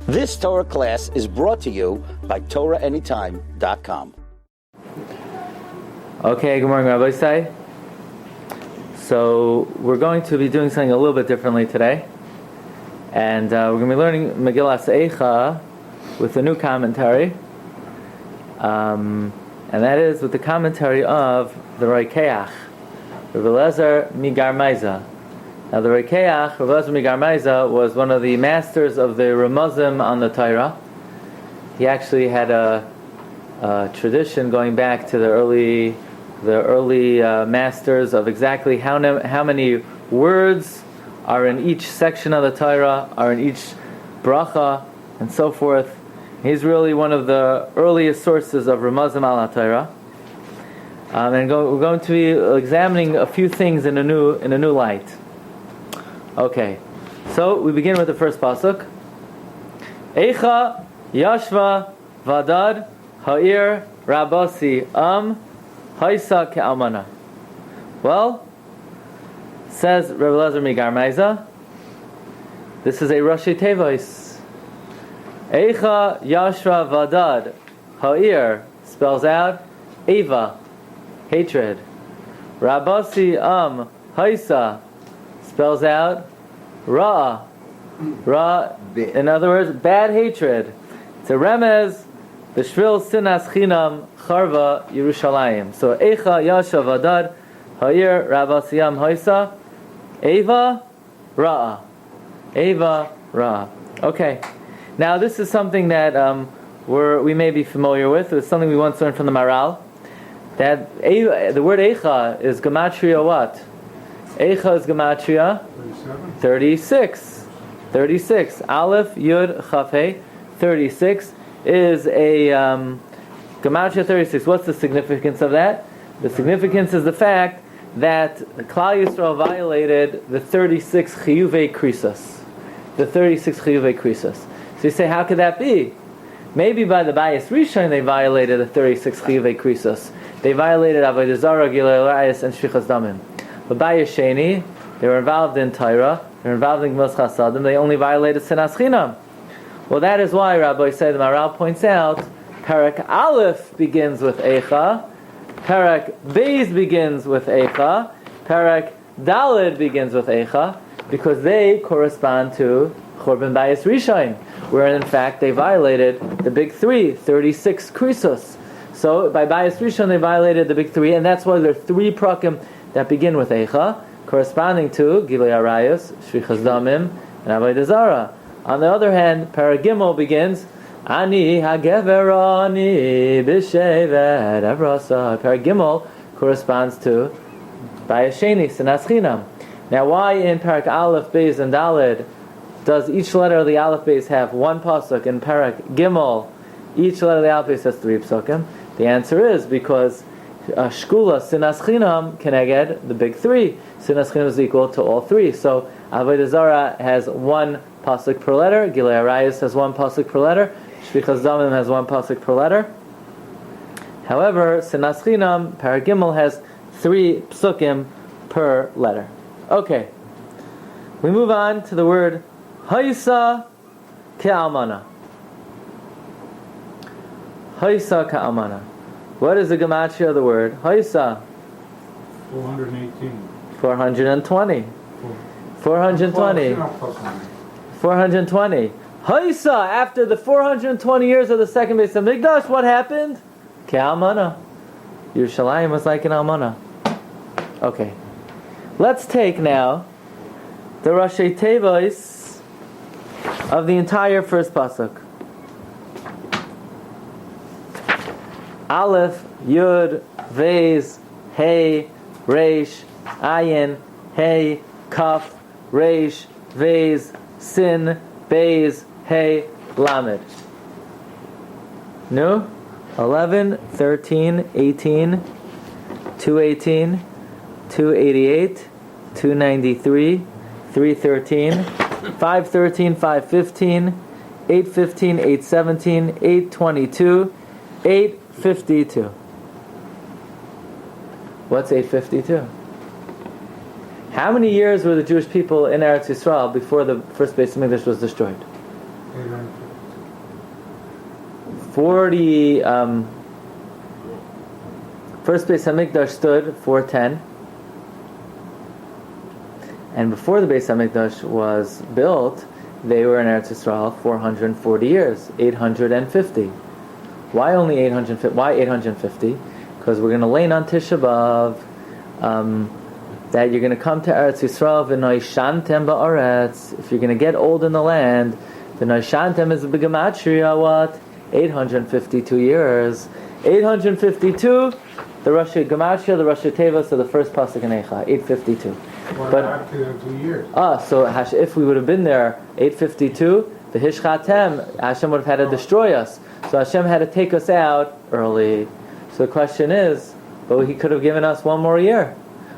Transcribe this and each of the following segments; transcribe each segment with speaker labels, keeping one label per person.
Speaker 1: This Torah class is brought to you by TorahAnytime.com.
Speaker 2: Okay, good morning, Rabbi Say. So we're going to be doing something a little bit differently today, and we're going to be learning Megillas Eicha with a new commentary, and that is with the commentary of the Rokeach, Rabbi Eliezer Migarmaiza. Now the Rokeach, Rabbi Eliezer Migarmaiza, was one of the masters of the Remazim on the Torah. He actually had a tradition going back to the early masters of exactly how many words are in each section of the Torah, are in each bracha, and so forth. He's really one of the earliest sources of Remazim al Torah. And we're going to be examining a few things in a new light. Okay, so we begin with the first pasuk. Eicha yashva vadad ha'ir rabasi haisa ke'almana. Well, says Rabbi Eliezer Migarmaiza, this is a Rashi Tevois. Eicha yashva vadad ha'ir spells out Eva, hatred. Rabasi haisa spells out Ra. In other words, bad hatred. It's a remez, the shvil sinas chinam charva Yerushalayim. So Eicha yasha vadad ha'ir rabasiyam haisa Eva Ra. Eva Ra. Okay. Now this is something that we may be familiar with. It's something we once learned from the Maral. That the word Eicha is gematria what? Eicha is gematria 36. 36. Aleph, Yud, Chaf, He. 36 is a gematria 36. What's the significance of that? The significance is the fact that Klal Yisrael violated the 36 chiyuvei krisos. The 36 chiyuvei krisos. So you say, how could that be? Maybe by the Bayis Rishon they violated the 36 chiyuvei krisos. They violated Avodah Zarah, Gilei Arayos, and Shfichas Damim. But Bayis Sheni, they were involved in Torah, they were involved in Gmos Chasadim, they only violated Sinas Chinam. Well, that is why Rabbi said, the Maral points out, Perek Aleph begins with Eicha, Perek Beis begins with Eicha, Perek Daled begins with Eicha, because they correspond to Churban Bayis Rishon, where in fact they violated the big three, 36 krisos. So by Bayis Rishon they violated the big three, and that's why there are three prakim that begin with Eicha, corresponding to Gilei Arayos, Shfichas Damim, and Avodah Zarah. On the other hand, Perek Gimel begins Ani Hagever Ani B'Shevet Avrasa. Perek Gimel corresponds to Bayis Sheni, Sinas Chinam. Now, why in Perek Aleph, Beis, and Daled does each letter of the Aleph Beis have one pasuk? In Perek Gimel, each letter of the Aleph Beis has three pasukim. The answer is because Shkula, Sinas Chinam, Keneged, the big three. Sinas Chinam is equal to all three. So Avodah Zarah has one pasuk per letter. Gilei Arayos has one pasuk per letter. Shfichas Damim has one pasuk per letter. However, Sinas Chinam, Perek Gimel, has three psukim per letter. Okay. We move on to the word Haisa Ke'almana. Haisa Ke'almana. What is the gematria of the word Haisa?
Speaker 3: 418.
Speaker 2: 420. 420. 420. Haisa, after the 420 years of the second Beis Hamikdash, what happened? Ke'almana. Yerushalayim was like an almana. Okay. Let's take now the Rashi Tevois of the entire first pasuk. Aleph, Yud, Vez, Hey, Reish, Ayin, Hey, Kaf, Reish, Vez, Sin, Beis, Hey, Lamed. No? 11, 13, 18, 218, 288, 293, 313, 513, 515, 815, 817, 822, 852. What's 852? How many years were the Jewish people in Eretz Yisrael before the first Beis Hamikdash was destroyed? 40. First Beis Hamikdash stood 410, and before the Beis Hamikdash was built, they were in Eretz Yisrael 440 years, 850. Why only 850? Why 850? Because we're going to learn on Tisha B'Av that you're going to come to Eretz Yisrael v'noishantem ba'aretz. If you're going to get old in the land, the noishantem is the b'gematria what? 852 years. 852. The Rosh Gematria, the Rosh Teva, so the first pasuk in Eicha, 852.
Speaker 3: But after 2 years.
Speaker 2: So if we would have been there 852, the Hishchatem, Hashem would have had to destroy us. So Hashem had to take us out early. So the question is, but He could have given us one more year.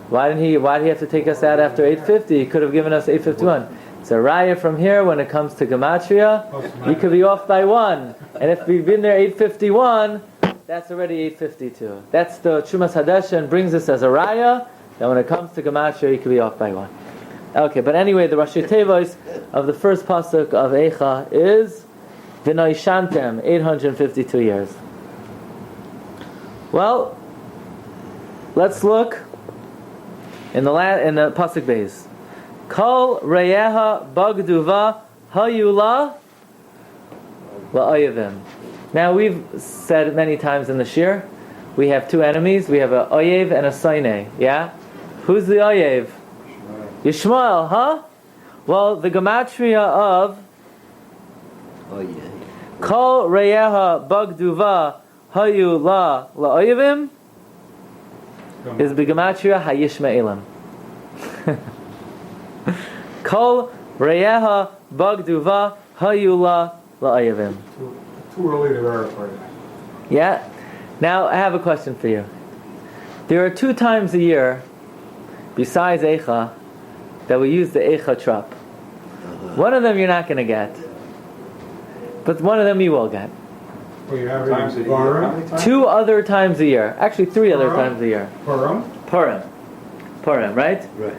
Speaker 2: Why did He have to take us out after 850? He could have given us 851. It's a raya from here when it comes to Gematria. He could be off by one. And if we've been there 851, that's already 852. That's the Chumas Hadeshen brings us as a raya that when it comes to Gematria, he could be off by one. Okay, but anyway, the Rashi Tevos of the first pasuk of Eicha is V'noishantem, 852 years. Well, let's look in the pasuk base. Kol reyeha bagduva hayula la'ayavim. Now we've said it many times in the Shiur, we have two enemies. We have a oyev and a saineh. Yeah, who's the oyev? Yishmael, huh? Well, the gematria of Kol reyeha bagduva hayu la'ayavim is the gematria hayishmaelim. Kol reyeha bagduva hayu la'ayavim.
Speaker 3: Too early to verify that.
Speaker 2: Yeah. Now I have a question for you. There are 2 times a year, besides Eicha, that we use the Eicha trap. One of them you're not going to get, but one of them you will get.
Speaker 3: Well, you have it in Purim.
Speaker 2: 2 other times a year. Actually, 3 other times a year.
Speaker 3: Purim,
Speaker 2: right?
Speaker 4: Right.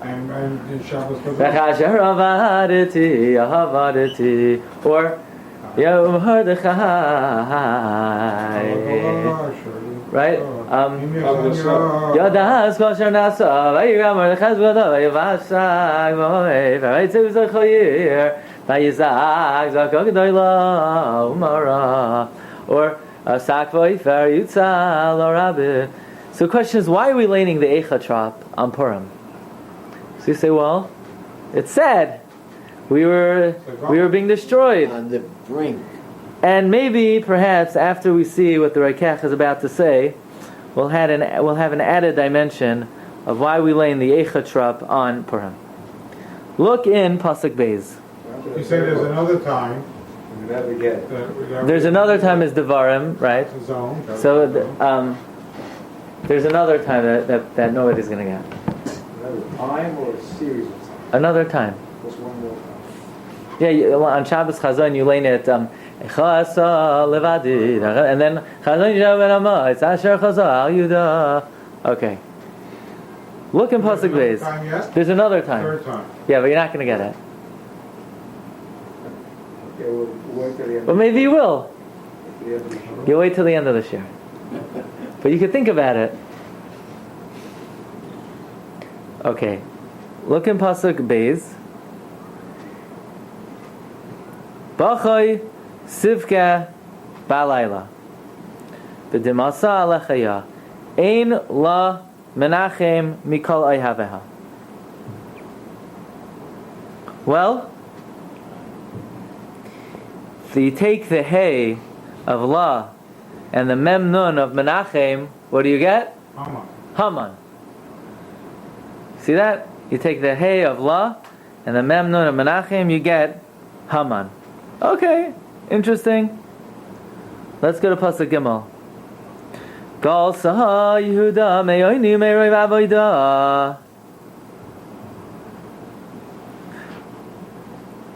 Speaker 3: and in Shabbos.
Speaker 2: Or Yom Mordechai, right? Yadas kosher nasa, vayigam Mordechai's v'odav, vayivashag v'omev, vayitziv z'choyir, vayizag z'kok doyla umara, or sak v'oifer yutzal or Rabbi. So the question is, why are we laning the Eicha trap on Purim? So you say, well, it's sad. We were being destroyed.
Speaker 4: On the brink.
Speaker 2: And maybe, perhaps, after we see what the Rokeach is about to say, we'll have an added dimension of why we lay in the Eicha trap on Purim. Look in Pasuk Beis.
Speaker 3: You say there's another time.
Speaker 2: There's another time is Devarim, right? So there's another time that nobody's going to get.
Speaker 5: Another time or a series of times?
Speaker 2: Another time.
Speaker 5: Just one more time.
Speaker 2: Yeah, on Shabbos Chazon you learn it Echasa levadi, and then Chazon Yisrael it's Asher Chazal Yuda. Okay. Look in Pasuk Beis. There's another time.
Speaker 3: Third time.
Speaker 2: Yeah, but you're not going to get it.
Speaker 5: Okay, we'll wait till the end.
Speaker 2: But maybe you will.
Speaker 5: At the end of the year.
Speaker 2: You'll wait till the end of the year. But you could think about it. Okay. Look in Pasuk Beis. Bachai Sivka Balayla. V'dimasa alechaya. Ein la menachem mikol ayhaveha. Well, so you take the hey of la and the mem nun of menachem, what do you get? Haman. See that? You take the hey of la and the mem nun of menachem, you get Haman. Okay, interesting. Let's go to Pasuk Gimel. Gal saha Yehuda me'oini me'roi v'avoida.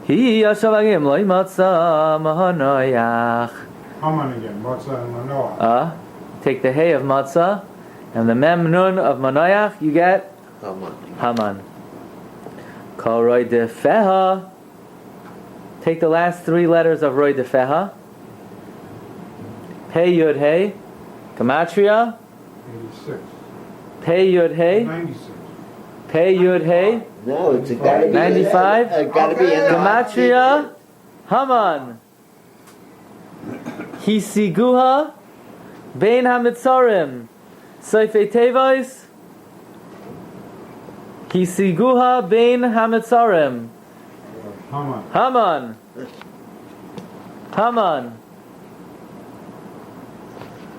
Speaker 2: Hi yashavagim lo imatza mahanoyach.
Speaker 3: Haman again. Matzah and Manoah.
Speaker 2: Take the hay of matzah and the mem nun of manoyach, you get Haman. Kol roi defeha. Take the last three letters of Roy Defeha. Pei Yud Hey. Gematria.
Speaker 3: 86.
Speaker 2: Pei Yud Hey.
Speaker 3: 96.
Speaker 2: Pei Yud Hey.
Speaker 4: No, it's gotta be
Speaker 2: 95?
Speaker 4: Gotta be in the
Speaker 2: Gematria. Haman. Hisiguha. Bein HaMitzarim. Seifei Tevois. Hisiguha Bein HaMitzarim. Haman.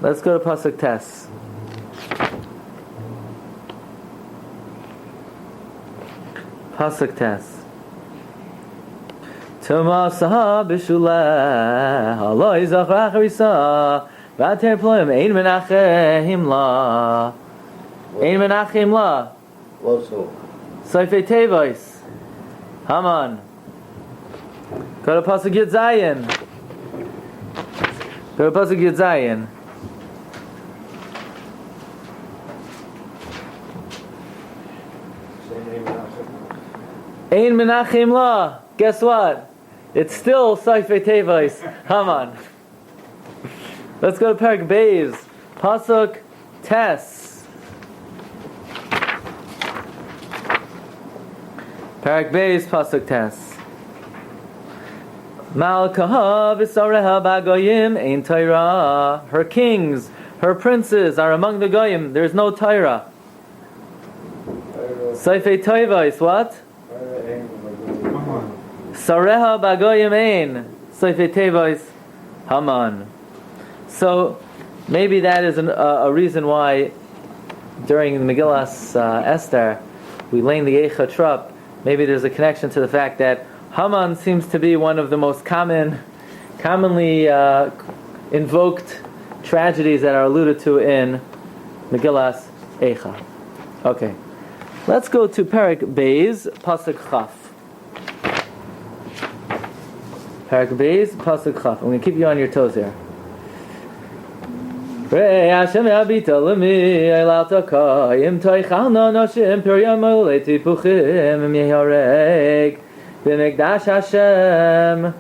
Speaker 2: Let's go to Pasuk Tes. Pasuk Tes. Tomasa b'shuleh haloi zachrach risa v'ater ploim ein menachem la
Speaker 4: What's who?
Speaker 2: Seifei Tevois. Haman. Go to Pasuk Yud Zayin. Ein Menachem La. Guess what? It's still Seifei Tevois. Haman. Let's go to Perek Beis. Pasuk Tes. Perek Beis, Pasuk Tes. Malkaha v'sareha b'goyim ein Torah. Her kings, her princes are among the goyim. There's no Torah. Seifei Tevois, what? Sareha b'goyim ein. Seifei Tevois, Haman. So maybe that is a reason why during the Megillas Esther we lane the Eicha Trup. Maybe there's a connection to the fact that Haman seems to be one of the most commonly invoked tragedies that are alluded to in Megillas Eicha. Okay, let's go to Perek Beis, Pasuk Chaf. Perek Beis, Pasuk Chaf. I'm going to keep you on your toes here. Re Hashem Abita Lemi Eilata Kayim Toichalna Noshim Piryam Oleti Puchim Yehareg B'Mikdash Hashem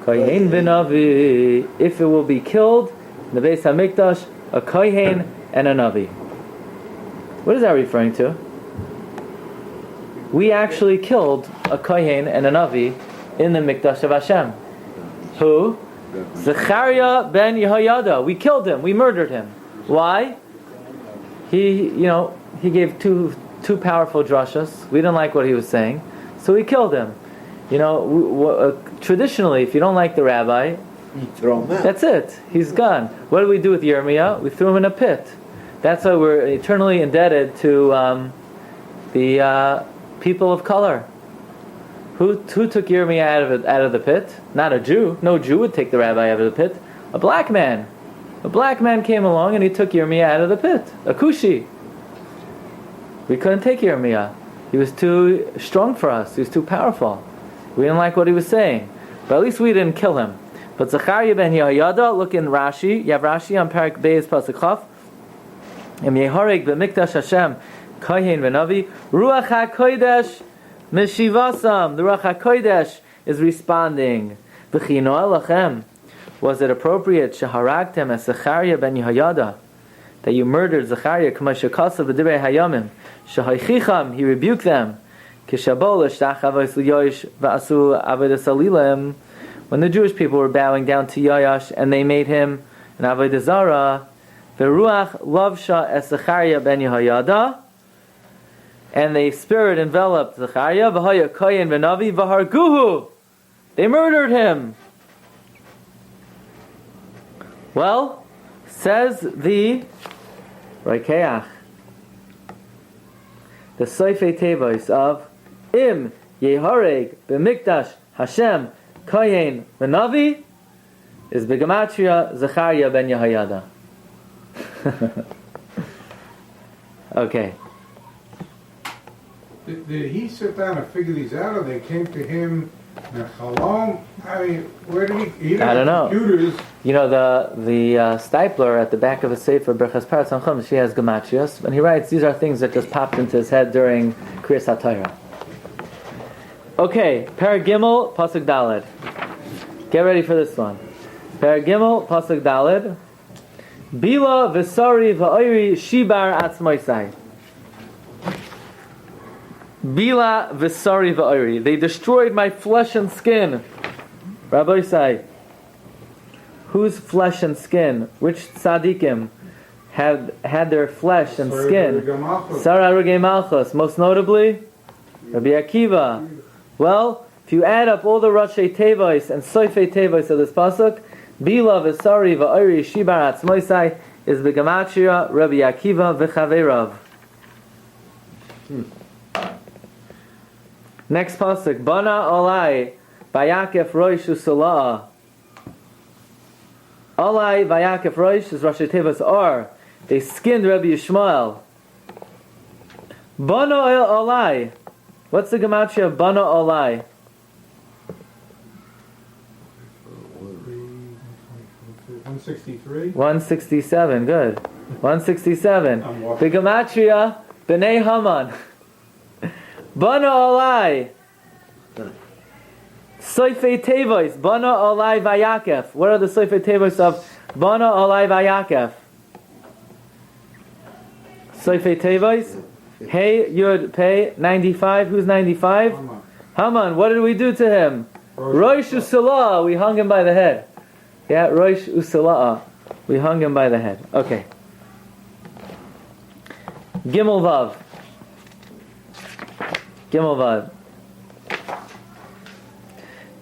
Speaker 2: Kohen V'Navi. If it will be killed in the Beis HaMikdash, a Kohen and a Navi. What is that referring to? We actually killed a Kohen and a Navi in the Mikdash of Hashem. Who? Zechariah ben Yehoyada. We killed him. We murdered him. Why? He gave two powerful drashas. We didn't like what he was saying, so we killed him. Traditionally, if you don't like the rabbi,
Speaker 4: You throw him out.
Speaker 2: that's it. He's gone. What did we do with Yirmiyah? We threw him in a pit. That's why we're eternally indebted to the people of color. Who took Yirmiyah out of the pit? Not a Jew. No Jew would take the rabbi out of the pit. A black man. A black man came along and he took Yirmiyah out of the pit. A Kushi. We couldn't take Yirmiyah. He was too strong for us. He was too powerful. We didn't like what he was saying. But at least we didn't kill him. But Zechariah ben Yehoyada, look in Rashi. You have Rashi on Perek Beis Pasuk Chaf. Im Yehareg b'Mikdash Hashem Kohen v'Navi Ruach HaKodesh Meshivasam. The Ruach HaKodesh is responding. V'chino elachem. Was it appropriate shaharagtem as Zechariah ben Yehoyada that you murdered Zechariah k'ma shekasav b'divrei hayamim shahaychicham? He rebuked them. Kishabol shtachavos liyosh v'asu avodas alilem. When the Jewish people were bowing down to Yoash and they made him an avodah zara, v'ruach lavsha es Zechariah ben Yehoyada. And the spirit enveloped Zechariah, v'haya kohen v'navi v'harguhu. They murdered him. Well, says the Rokeach, the Seifei Tevois of Im Yehareg b'Mikdash Hashem kohen v'navi is b'gematria Zechariah ben Yehoyada. Okay.
Speaker 3: Did he sit down and figure these out, or they came to him in a chalom? I mean, where did he
Speaker 2: I don't know.
Speaker 3: Computers.
Speaker 2: You know, the stipler at the back of a sefer, Berchas Paras Hanchum, she has gematrias, and he writes, these are things that just popped into his head during Kriyas HaTorah. Okay, Perek Gimel, Pasuk Daled. Get ready for this one. Per Gimel, Pasuk Daled. Bila v'sari v'oiri shibar atzmoisai. Bila v'sari v'oiri. They destroyed my flesh and skin. Rabbi say, whose flesh and skin? Which tzaddikim had their flesh and skin? Sara Rugei Malchus. Most notably, Rabbi Akiva. Well, if you add up all the Rashi Tevois and Soifei Tevois of this pasuk, Bila v'sari v'oiri shibar atzmoisai is the Gematria Rabbi Akiva v'chaverav. Next pasuk, Bana olai vayakef roish u'sala'a. Olai vayakef roish is Rashi Tevois or they skinned Rabbi Yishmael. Bana olai. What's the Gematria of Bana olai?
Speaker 3: 163.
Speaker 2: 167, good. 167. The Gematria, B'nai Haman. Bana olai. Soifei Tevois, Bana olai vayakef. What are the Soifei Tevois of Bana olai vayakef? Soifei Tevois? Hey, Yud, Pei, 95. Who's 95? Haman. What did we do to him? Rosh Usalah. We hung him by the head. Yeah, Rosh Usalah. We hung him by the head. Okay. Gimel Vav. Gimel Vav.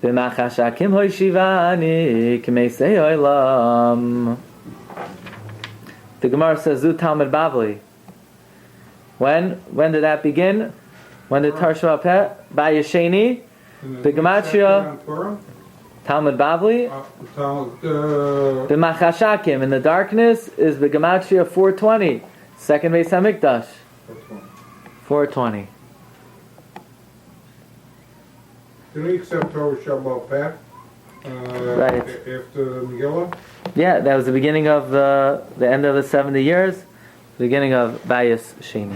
Speaker 2: V'machashakim hoishivani k'meisei olam. The Gemara says, Zu Talmud Bavli. When did that begin? When did Tarshua Peh? Bayesheni. The Gematria. Talmud Bavli. The Machashakim in the darkness is the Gematria 420. Second Beis Hamikdash. 420.
Speaker 3: Did we accept Torah Shabbat Peh?
Speaker 2: Right.
Speaker 3: After the Megillah?
Speaker 2: Yeah, that was the beginning of the end of the 70 years. Beginning of Bayis Sheni.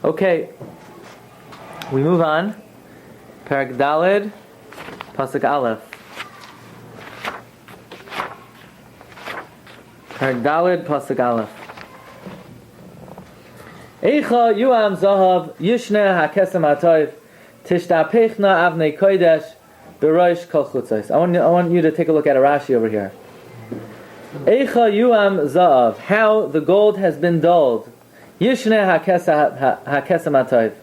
Speaker 2: Okay. We move on. Parak Daled. Pasuk Aleph. Parak Daled, Pasuk Aleph. Eicha yuam zahav yishne hakesem atoiv tishtapechna avnei kodesh b'roish kol chutzos. I want you to take a look at a Rashi over here. Eicha yuam zahav. How the gold has been dulled. Yishne hakesem atoiv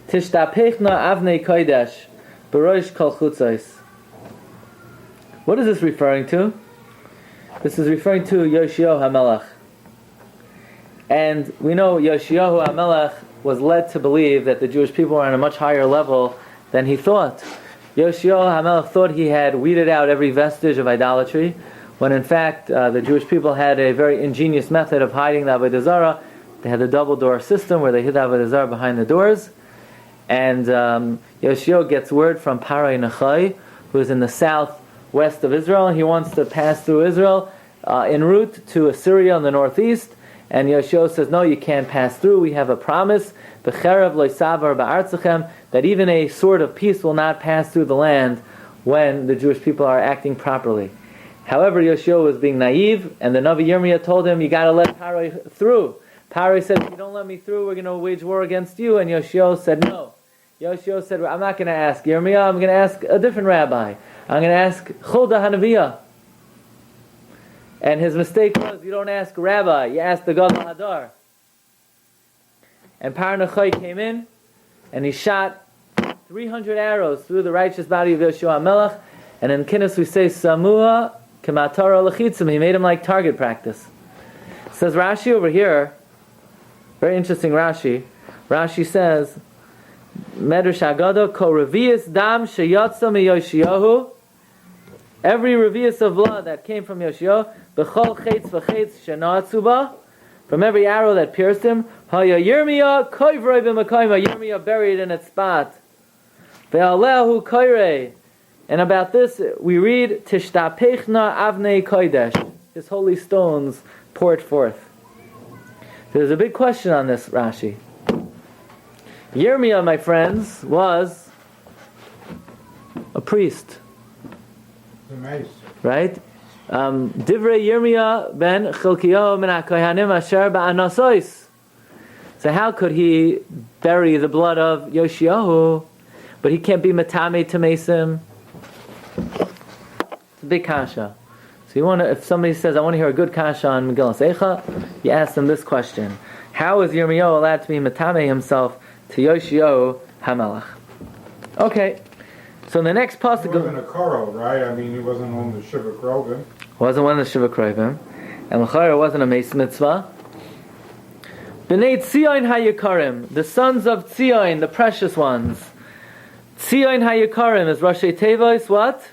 Speaker 2: tishtapechna avnei kodesh b'roish kol chutzos. What is this referring to? This is referring to Yoshiyahu HaMelech. And we know Yoshiyahu HaMelech was led to believe that the Jewish people were on a much higher level than he thought. Yoshiyahu HaMelech thought he had weeded out every vestige of idolatry, when in fact the Jewish people had a very ingenious method of hiding the Avodah Zarah. They had the double door system where they hid the Avodah Zarah behind the doors. And Yoshiyahu gets word from Parai Nechai, who is in the southwest of Israel, and he wants to pass through Israel en route to Assyria in the northeast. And Yoshiyahu says, no, you can't pass through. We have a promise, B'cherev lo savar ba'artzachem, that even a sword of peace will not pass through the land when the Jewish people are acting properly. However, Yoshiyahu was being naive, and the Navi Yirmiyah told him, you got to let Parai through. Parai said, if you don't let me through, we're going to wage war against you. And Yoshiyahu said, no. Yoshiyahu said, I'm not going to ask Yirmiyah, I'm going to ask a different rabbi. I'm going to ask Choda Hanaviyah. And his mistake was, you don't ask a rabbi, you ask the Gadol Hadar. And Parai Nechai came in, and he shot 300 arrows through the righteous body of Yoshiyahu HaMelech. And in Kinnis we say, Samuha Kematara Lechitzim. He made him like target practice. Says Rashi over here, very interesting Rashi. Rashi says, Medrash Agada, Ko Revius Dam Sheyatza MiYoshiyahu. Every revius of blood that came from Yoshiyahu, B'chol Chetz V'Chetz Shenatzuba, from every arrow that pierced him, Haya Yirmiyah Koivrei B'Makayma, Yirmiyah buried in its spot. Ve'alehu Koirei. And about this we read, Tishtapechna Avnei Kodesh. His holy stones poured forth. There's a big question on this, Rashi. Yirmiyah, my friends, was a priest.
Speaker 3: The mace.
Speaker 2: Right? Divrei Yirmiyah ben Chilkiyahu min HaKohanim asher ba'anasois. So how could he bury the blood of Yoshiyahu, but he can't be Matame to Mesim? It's a big kasha. So if somebody says, I want to hear a good kasha on Megillas Eicha, you ask them this question. How is Yirmiyahu allowed to be Matame himself to Yoshiyahu HaMelech? Okay. So in the next
Speaker 3: He
Speaker 2: pasuk,
Speaker 3: wasn't a Koro, right? I mean, he wasn't on the Shiva Krogan.
Speaker 2: wasn't one of the Shiva Krovim, and L'chayra wasn't a Meis Mitzvah. B'nei Tzion HaYikarim, the sons of Tzion, the precious ones. Tzion HaYikarim is Rashi Tevois, what?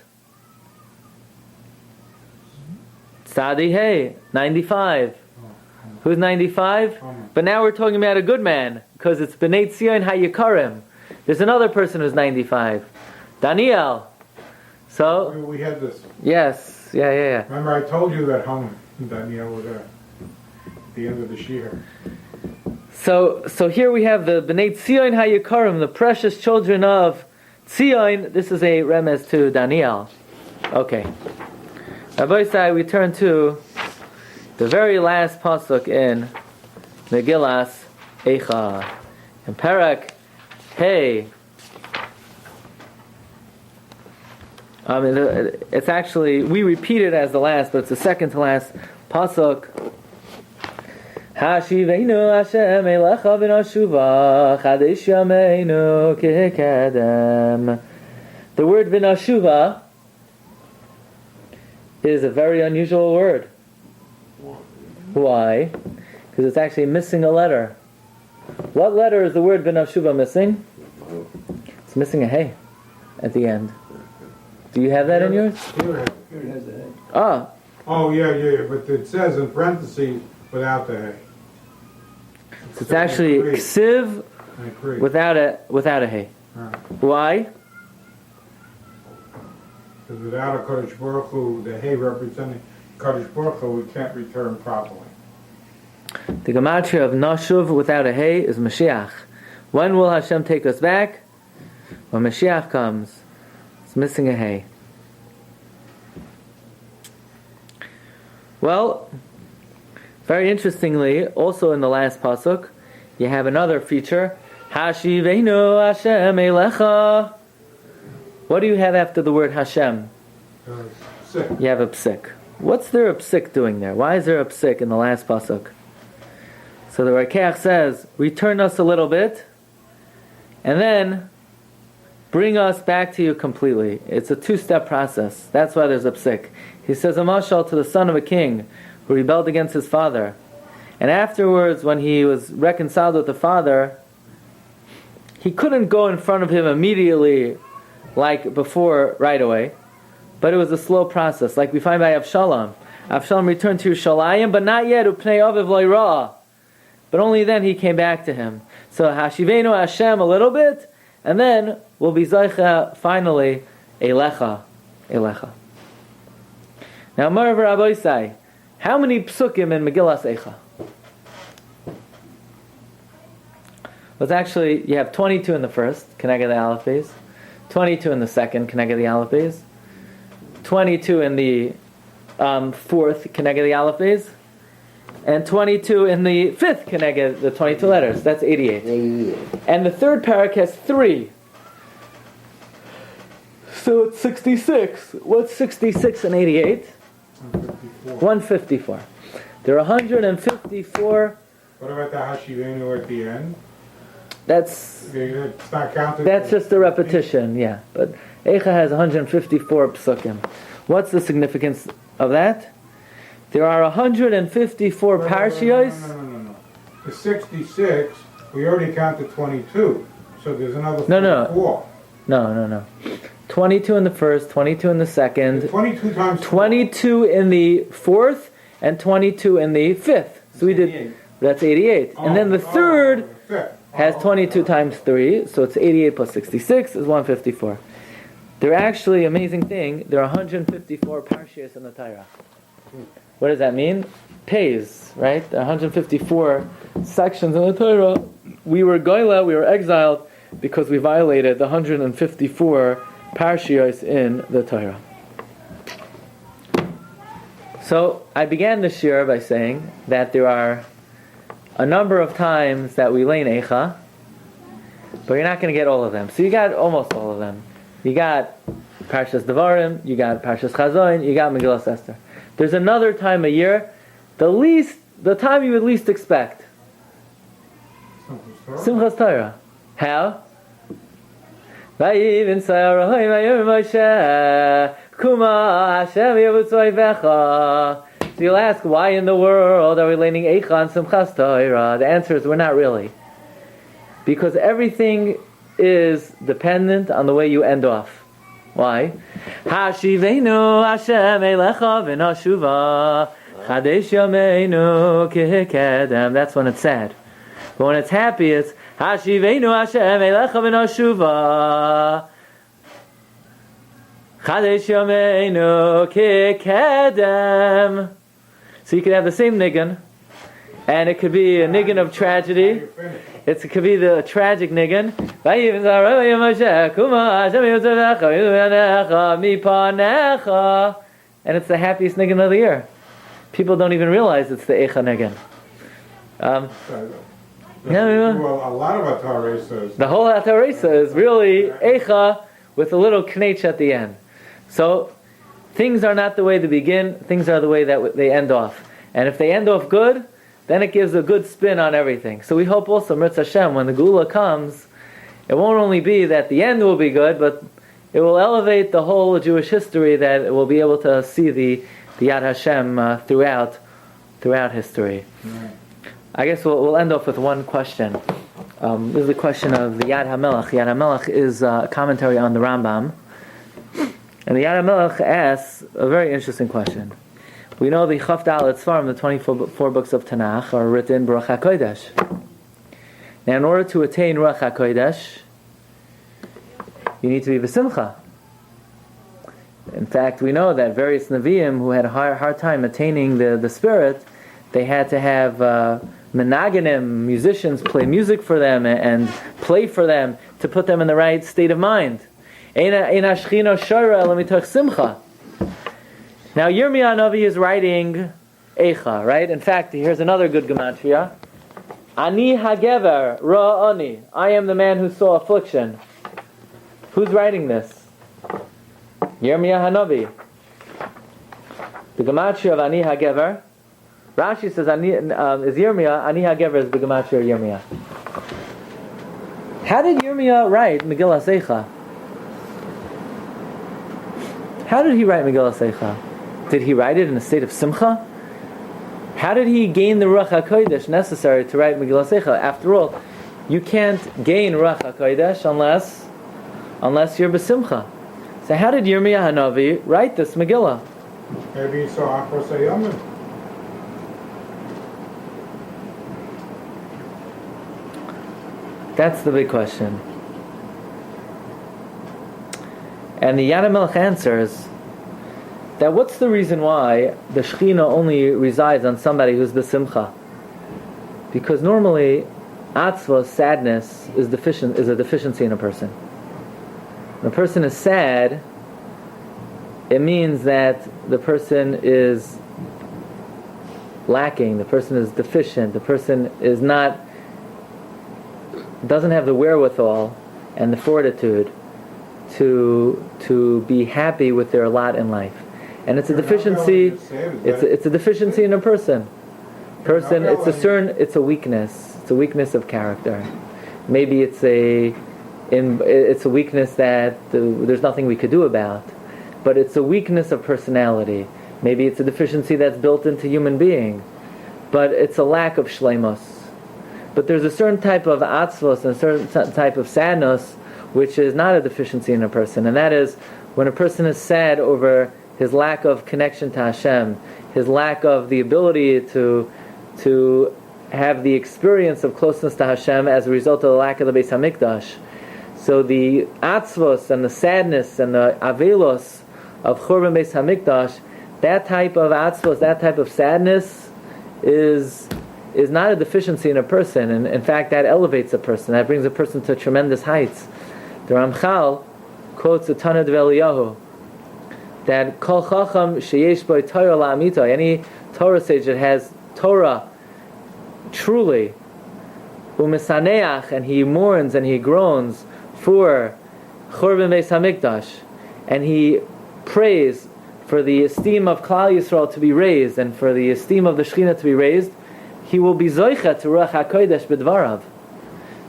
Speaker 2: Tzadi Hey, 95. Who's 95? But now we're talking about a good man, because it's B'nei Tzion HaYikarim. There's another person who's 95. Daniel. So
Speaker 3: We had this.
Speaker 2: yes, yeah.
Speaker 3: Remember, I told you that Daniel was at the end of the Shiur.
Speaker 2: So here we have the B'nai Tzion HaYikarim, the precious children of Tzion. This is a remez to Daniel. Okay. Rabbi Sai, we turn to the very last pasuk in Megillas Eicha. In Parak Hey. It's actually, we repeat it as the last, but it's the second to last pasuk. Hashiveinu Hashem Elecha v'nashuva Chadesh yameinu kehekadem. The word v'nashuva is a very unusual word. Why? Because it's actually missing a letter. What letter is the word v'nashuva missing? It's missing a hey at the end. Do you have that in yours?
Speaker 3: Here
Speaker 5: Has a head.
Speaker 2: Ah,
Speaker 3: Oh, yeah, but it says in parentheses without the hay.
Speaker 2: so it's actually ksiv
Speaker 3: I agree.
Speaker 2: without a hey.
Speaker 3: Right.
Speaker 2: Why?
Speaker 3: Because without a Kodesh Baruch Hu, the hay representing Kodesh Baruch Hu, we can't return properly.
Speaker 2: The gematria of nashuv without a hey is Mashiach. When will Hashem take us back? When Mashiach comes. It's missing a hey. Well, very interestingly, also in the last pasuk, you have another feature. Hashiveinu Hashem Elecha. What do you have after the word Hashem?
Speaker 3: Sick.
Speaker 2: You have a psik. What's there a psik doing there? Why is there a psik in the last pasuk? So the Rokeach says, return us a little bit, and then bring us back to you completely. It's a two-step process. That's why there's a psik. He says a mashal to the son of a king who rebelled against his father. And afterwards, when he was reconciled with the father, he couldn't go in front of him immediately like before, right away. But it was a slow process, like we find by Avshalom. Avshalom returned to Yerushalayim, but not yet, upnei aviv lo yirah. But only then he came back to him. So Hashivenu Hashem a little bit, and then we'll be Zaycha finally, Eicha. Now, Marav Rabbi say, how many psukim in Megillas Eicha? Well, actually, you have 22 in the first, Keneged the Aleph Beis, 22 in the second, Keneged the Aleph Beis, 22 in the fourth, Keneged the Aleph Beis, and 22 in the fifth, Keneged the 22 letters. That's 88. And the third parak has 3. So it's 66. What's 66 and 88? 154. There are 154.
Speaker 3: What about the Hashivenu at the end?
Speaker 2: That's
Speaker 3: It's not counted.
Speaker 2: That's just a repetition, yeah. But Eicha has 154 psukim. What's the significance of that? There are 154 parshiyos.
Speaker 3: No. The 66, we already counted 22. So there's another 4.
Speaker 2: No. 22 in the first, 22 in the second,
Speaker 3: 22 times
Speaker 2: 22 in the fourth, and 22 in the fifth. So we did, that's 88. And then the third has 22 times 3, so it's 88 plus 66 is 154. They're actually, amazing thing, there are 154 parshiyos in the Torah. What does that mean? Pays, right? There are 154 sections in the Torah. We were goyla, we were exiled, because we violated the 154 parshiyos in the Torah. So I began this year by saying that there are a number of times that we lay in Eicha, but you're not going to get all of them. So you got almost all of them. You got Parshas Devarim, you got Parshas Chazon, you got Megillas Esther. There's another time a year, the time you would least expect. Simchas Torah. How? Vayivin Sayarohi Vayir Moshe Kuma Hashem Yavutzoivecha. So you'll ask, why in the world are we learning Eicha on Simchas Torah? The answer is, we're not really. Because everything is dependent on the way you end off. Why? Hashivenu Hashem Eilecha V'nashuva Chadesh Yameinu Kihikedem. That's when it's sad. But when it's happy, it's Hashivenu Hashem Eilecha V'nashuva Chadesh Yameinu Kihikedem. So you could have the same niggin, and it could be a niggin of tragedy. It could be the tragic niggin. And it's the happiest niggin of the year. People don't even realize it's the Eicha niggin.
Speaker 3: Well, a lot of our Torah says
Speaker 2: the whole Torah is really Eicha with a little knetch at the end. So things are not the way they begin, things are the way that they end off. And if they end off good, then it gives a good spin on everything. So we hope also, Mirz Hashem, when the Geula comes, it won't only be that the end will be good, but it will elevate the whole Jewish history, that it will be able to see the Yad Hashem throughout history.
Speaker 3: Right.
Speaker 2: I guess we'll end off with one question. This is the question of the Yad HaMelech. Yad HaMelech is a commentary on the Rambam. And the Yad HaMelech asks a very interesting question. We know the Chaf Dalet Sfarim, the 24 books of Tanakh, are written Ruach HaKodesh. Now, in order to attain Ruach HaKodesh, you need to be B'simcha. In fact, we know that various Nevi'im who had a hard time attaining the Spirit, they had to have menaganim, musicians, play music for them and play for them to put them in the right state of mind. Now, Yirmiyah Navi is writing Eicha, right? In fact, here's another good gematria. Ani hagever ra'ani. I am the man who saw affliction. Who's writing this? Yirmiyah Hanavi. The gematria of Ani hagever. Rashi says is Yirmiyah. Ani hagever is the gematria of Yirmiyah. How did Yirmiyah write Megillas Eicha? How did he write Megillas Eicha? Did he write it in a state of simcha? How did he gain the Ruach HaKodesh necessary to write Megillas Eicha? After all, you can't gain Ruach HaKodesh unless you're b'simcha. So how did Yirmiyah Hanavi write this Megillah?
Speaker 3: maybe he saw Achros Hayamim.
Speaker 2: That's the big question. And the Yad HaMelech answers that what's the reason why the Shechina only resides on somebody who's b'simcha? Because normally, atzva, sadness, is a deficiency in a person. When a person is sad, it means that the person is lacking, the person is deficient, the person is doesn't have the wherewithal and the fortitude to be happy with their lot in life. And it's a deficiency. It's a deficiency in a person. It's a weakness. It's a weakness of character. Maybe it's a weakness that there's nothing we could do about. But it's a weakness of personality. Maybe it's a deficiency that's built into human being. But it's a lack of shleimus. But there's a certain type of atzvos and a certain type of sadness which is not a deficiency in a person. And that is when a person is sad over his lack of connection to Hashem, his lack of the ability to have the experience of closeness to Hashem as a result of the lack of the Beis HaMikdash. So the atzvos and the sadness and the avelos of Churban Beis HaMikdash, that type of atzvos, that type of sadness is not a deficiency in a person. And in fact, that elevates a person. That brings a person to tremendous heights. The Ramchal quotes the Tanna of Eliyahu that Kol Chacham sheyesh bo Torah la'amita, any Torah sage that has Torah truly, u'misaneach, and he mourns and he groans for Churban Beis Hamikdash, and he prays for the esteem of Klal Yisrael to be raised and for the esteem of the Shekhinah to be raised, he will be zoicha to Ruach HaKodesh b'dvarav.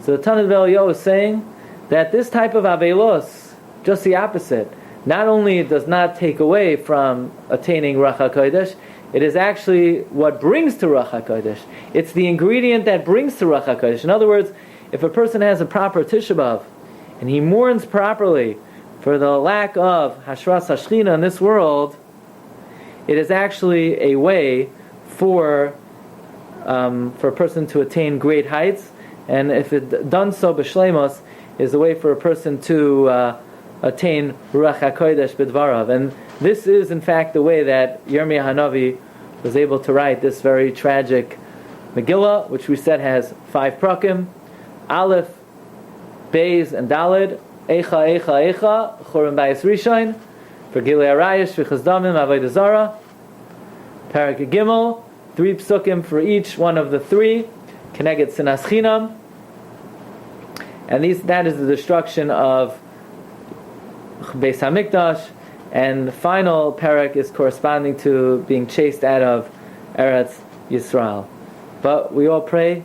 Speaker 2: So the Tanit Eliyahu is saying that this type of avelos, just the opposite, not only does not take away from attaining Ruach HaKodesh, it is actually what brings to Ruach HaKodesh. It's the ingredient that brings to Ruach HaKodesh. In other words, if a person has a proper Tisha B'Av and he mourns properly for the lack of Hashras HaShechina in this world, it is actually a way for a person to attain great heights, and if it done so b'shleimos, is a way for a person to attain Ruach HaKodesh b'dvarav. And this is in fact the way that Yirmiyah Hanavi was able to write this very tragic Megillah, which we said has 5 prakim: Aleph, Beis, and Daled. Eicha, Eicha, Eicha, Chorim Bayis Rishon, for Gilei Arayish, Vichas Damim, Avodah Zarah. Parak Gimel, 3 psukim for each one of the 3, Keneged Sinas Chinam, and that is the destruction of Beis Hamikdash, and the final parak is corresponding to being chased out of Eretz Yisrael. But we all pray,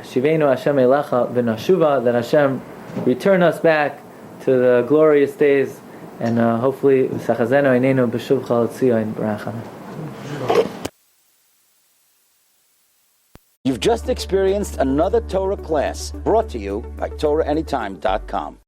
Speaker 2: Shivenu Hashem Elecha v'nashuva, that Hashem return us back to the glorious days, and hopefully V'sachazenu Einenu b'shuvcha l'tzion b'racham.
Speaker 1: You've just experienced another Torah class brought to you by TorahAnytime.com.